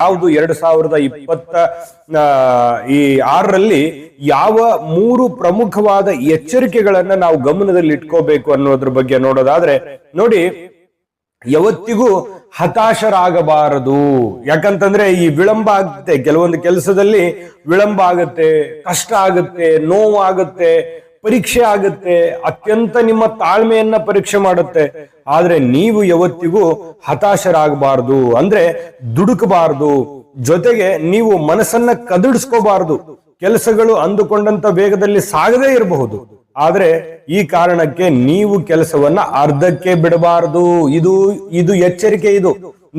ಯಾವುದು 2026ರಲ್ಲಿ ಯಾವ 3 ಪ್ರಮುಖವಾದ ಎಚ್ಚರಿಕೆಗಳನ್ನ ನಾವು ಗಮನದಲ್ಲಿ ಇಟ್ಕೋಬೇಕು ಅನ್ನೋದ್ರ ಬಗ್ಗೆ ನೋಡೋದಾದ್ರೆ ನೋಡಿ, ಯಾವತ್ತಿಗೂ ಹತಾಶರಾಗಬಾರದು. ಯಾಕಂತಂದ್ರೆ ಈ ವಿಳಂಬ ಆಗುತ್ತೆ, ಕೆಲವೊಂದು ಕೆಲಸದಲ್ಲಿ ವಿಳಂಬ ಆಗುತ್ತೆ, ಕಷ್ಟ ಆಗುತ್ತೆ, ನೋವು ಆಗುತ್ತೆ, ಪರೀಕ್ಷೆ ಆಗುತ್ತೆ, ಅತ್ಯಂತ ನಿಮ್ಮ ತಾಳ್ಮೆಯನ್ನ ಪರೀಕ್ಷೆ ಮಾಡುತ್ತೆ. ಆದ್ರೆ ನೀವು ಯಾವತ್ತಿಗೂ ಹತಾಶರಾಗಬಾರದು, ಅಂದ್ರೆ ದುಡುಕಬಾರದು. ಜೊತೆಗೆ ನೀವು ಮನಸ್ಸನ್ನ ಕದಡಿಸ್ಕೋಬಾರದು. ಕೆಲಸಗಳು ಅಂದುಕೊಂಡಂತ ವೇಗದಲ್ಲಿ ಸಾಗದೇ ಇರಬಹುದು, ಆದ್ರೆ ಈ ಕಾರಣಕ್ಕೆ ನೀವು ಕೆಲಸವನ್ನ ಅರ್ಧಕ್ಕೆ ಬಿಡಬಾರದು. ಇದು ಎಚ್ಚರಿಕೆ. ಇದು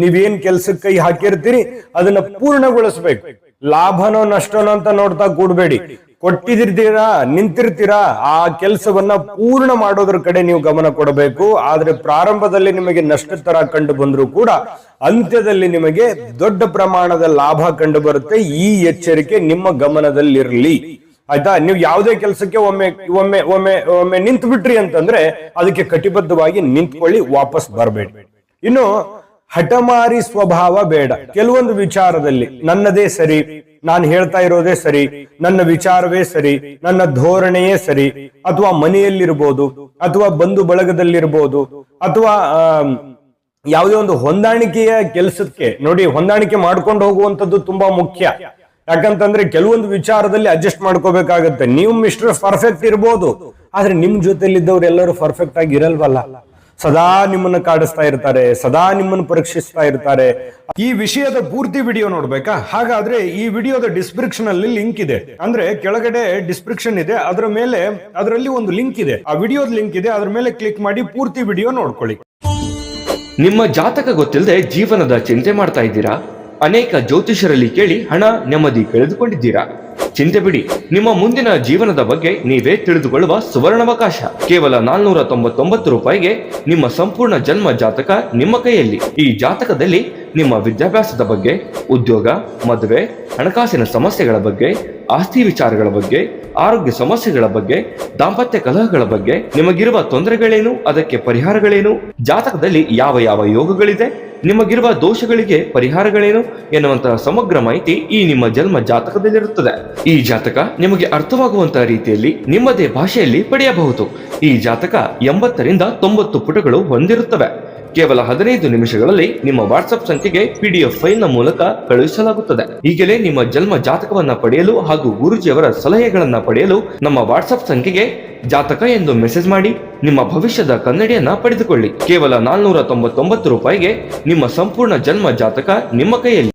ನೀವೇನ್ ಕೆಲ್ಸಕ್ಕೆ ಕೈ ಹಾಕಿರ್ತೀರಿ ಅದನ್ನ ಪೂರ್ಣಗೊಳಿಸ್ಬೇಕು. ಲಾಭನೋ ನಷ್ಟನೋ ಅಂತ ನೋಡ್ತಾ ಕೂಡ್ಬೇಡಿ. ಕೊಟ್ಟಿರ್ತೀರಾ, ನಿಂತಿರ್ತೀರಾ, ಆ ಕೆಲಸವನ್ನ ಪೂರ್ಣ ಮಾಡೋದ್ರ ಕಡೆ ನೀವು ಗಮನ ಕೊಡಬೇಕು. ಆದ್ರೆ ಪ್ರಾರಂಭದಲ್ಲಿ ನಿಮಗೆ ನಷ್ಟ ತರ ಕಂಡು ಬಂದ್ರು ಕೂಡ ಅಂತ್ಯದಲ್ಲಿ ನಿಮಗೆ ದೊಡ್ಡ ಪ್ರಮಾಣದ ಲಾಭ ಕಂಡು ಬರುತ್ತೆ. ಈ ಎಚ್ಚರಿಕೆ ನಿಮ್ಮ ಗಮನದಲ್ಲಿರಲಿ, ಆಯ್ತಾ? ನೀವು ಯಾವುದೇ ಕೆಲಸಕ್ಕೆ ಒಮ್ಮೆ ಒಮ್ಮೆ ಒಮ್ಮೆ ಒಮ್ಮೆ ನಿಂತು ಬಿಟ್ರಿ ಅಂತಂದ್ರೆ ಅದಕ್ಕೆ ಕಟಿಬದ್ಧವಾಗಿ ನಿಂತ್ಕೊಳ್ಳಿ, ವಾಪಸ್ ಬರಬೇಡಿ. ಇನ್ನು ಹಠಮಾರಿ ಸ್ವಭಾವ ಬೇಡ. ಕೆಲವೊಂದು ವಿಚಾರದಲ್ಲಿ ನನ್ನದೇ ಸರಿ, ನಾನು ಹೇಳ್ತಾ ಇರೋದೇ ಸರಿ, ನನ್ನ ವಿಚಾರವೇ ಸರಿ, ನನ್ನ ಧೋರಣೆಯೇ ಸರಿ, ಅಥವಾ ಮನೆಯಲ್ಲಿರ್ಬೋದು, ಅಥವಾ ಬಂಧು ಬಳಗದಲ್ಲಿರ್ಬೋದು, ಅಥವಾ ಯಾವುದೇ ಒಂದು ಹೊಂದಾಣಿಕೆಯ ಕೆಲಸಕ್ಕೆ ನೋಡಿ, ಹೊಂದಾಣಿಕೆ ಮಾಡ್ಕೊಂಡು ಹೋಗುವಂತದ್ದು ತುಂಬಾ ಮುಖ್ಯ. ಯಾಕಂತಂದ್ರೆ ಕೆಲವೊಂದು ವಿಚಾರದಲ್ಲಿ ಅಡ್ಜಸ್ಟ್ ಮಾಡ್ಕೋಬೇಕಾಗತ್ತೆ. ನೀವು ಮಿಸ್ಟರ್ ಪರ್ಫೆಕ್ಟ್ ಇರ್ಬೋದು, ಆದ್ರೆ ನಿಮ್ ಜೊತೆಲಿದ್ದವ್ರು ಎಲ್ಲರೂ ಪರ್ಫೆಕ್ಟ್ ಆಗಿ ಇರಲ್ವಲ್ಲ. ಸದಾ ನಿಮ್ಮನ್ನ ಕಾಡಿಸ್ತಾ ಇರ್ತಾರೆ, ಸದಾ ನಿಮ್ಮನ್ನು ಪರೀಕ್ಷಿಸ್ತಾ ಇರ್ತಾರೆ. ಈ ವಿಷಯದ ಪೂರ್ತಿ ವಿಡಿಯೋ ನೋಡ್ಬೇಕಾ? ಹಾಗಾದ್ರೆ ಈ ವಿಡಿಯೋದ ಡಿಸ್ಕ್ರಿಪ್ಷನ್ ಅಲ್ಲಿ ಲಿಂಕ್ ಇದೆ, ಅಂದ್ರೆ ಕೆಳಗಡೆ ಡಿಸ್ಕ್ರಿಪ್ಷನ್ ಇದೆ, ಅದರ ಮೇಲೆ ಅದರಲ್ಲಿ ಒಂದು ಲಿಂಕ್ ಇದೆ, ಆ ವಿಡಿಯೋದ ಲಿಂಕ್ ಇದೆ, ಅದ್ರ ಮೇಲೆ ಕ್ಲಿಕ್ ಮಾಡಿ ಪೂರ್ತಿ ವಿಡಿಯೋ ನೋಡ್ಕೊಳ್ಳಿ. ನಿಮ್ಮ ಜಾತಕ ಗೊತ್ತಿಲ್ಲದೆ ಜೀವನದ ಚಿಂತೆ ಮಾಡ್ತಾ ಇದ್ದೀರಾ? ಅನೇಕ ಜ್ಯೋತಿಷರಲ್ಲಿ ಕೇಳಿ ಹಣ ನೆಮ್ಮದಿ ಕಳೆದುಕೊಂಡಿದ್ದೀರಾ? ಚಿಂತೆ ಬಿಡಿ, ನಿಮ್ಮ ಮುಂದಿನ ಜೀವನದ ಬಗ್ಗೆ ನೀವೇ ತಿಳಿದುಕೊಳ್ಳುವ ಸುವರ್ಣಾವಕಾಶ. ಕೇವಲ 499 ರೂಪಾಯಿಗೆ ನಿಮ್ಮ ಸಂಪೂರ್ಣ ಜನ್ಮ ಜಾತಕ ನಿಮ್ಮ ಕೈಯಲ್ಲಿ. ಈ ಜಾತಕದಲ್ಲಿ ನಿಮ್ಮ ವಿದ್ಯಾಭ್ಯಾಸದ ಬಗ್ಗೆ, ಉದ್ಯೋಗ, ಮದುವೆ, ಹಣಕಾಸಿನ ಸಮಸ್ಯೆಗಳ ಬಗ್ಗೆ, ಆಸ್ತಿ ವಿಚಾರಗಳ ಬಗ್ಗೆ, ಆರೋಗ್ಯ ಸಮಸ್ಯೆಗಳ ಬಗ್ಗೆ, ದಾಂಪತ್ಯ ಕಲಹಗಳ ಬಗ್ಗೆ, ನಿಮಗಿರುವ ತೊಂದರೆಗಳೇನು, ಅದಕ್ಕೆ ಪರಿಹಾರಗಳೇನು, ಜಾತಕದಲ್ಲಿ ಯಾವ ಯಾವ ಯೋಗಗಳಿದೆ, ನಿಮಗಿರುವ ದೋಷಗಳಿಗೆ ಪರಿಹಾರಗಳೇನು ಎನ್ನುವಂತಹ ಸಮಗ್ರ ಮಾಹಿತಿ ಈ ನಿಮ್ಮ ಜನ್ಮ ಜಾತಕದಲ್ಲಿರುತ್ತದೆ. ಈ ಜಾತಕ ನಿಮಗೆ ಅರ್ಥವಾಗುವಂತಹ ರೀತಿಯಲ್ಲಿ ನಿಮ್ಮದೇ ಭಾಷೆಯಲ್ಲಿ ಪಡೆಯಬಹುದು. ಈ ಜಾತಕ 80ರಿಂದ 90 ಪುಟಗಳು ಹೊಂದಿರುತ್ತವೆ. ಕೇವಲ 15 ನಿಮಿಷಗಳಲ್ಲಿ ನಿಮ್ಮ ವಾಟ್ಸ್ಆಪ್ ಸಂಖ್ಯೆಗೆ PDF ಫೈಲ್ ನ ಮೂಲಕ ಕಳುಹಿಸಲಾಗುತ್ತದೆ. ಈಗಲೇ ನಿಮ್ಮ ಜನ್ಮ ಜಾತಕವನ್ನ ಪಡೆಯಲು ಹಾಗೂ ಗುರುಜಿಯವರ ಸಲಹೆಗಳನ್ನ ಪಡೆಯಲು ನಮ್ಮ ವಾಟ್ಸ್ಆಪ್ ಸಂಖ್ಯೆಗೆ ಜಾತಕ ಎಂದು ಮೆಸೇಜ್ ಮಾಡಿ ನಿಮ್ಮ ಭವಿಷ್ಯದ ಕನ್ನಡಿಯನ್ನ ಪಡೆದುಕೊಳ್ಳಿ. ಕೇವಲ 499 ರೂಪಾಯಿಗೆ ನಿಮ್ಮ ಸಂಪೂರ್ಣ ಜನ್ಮ ಜಾತಕ ನಿಮ್ಮ ಕೈಯಲ್ಲಿ.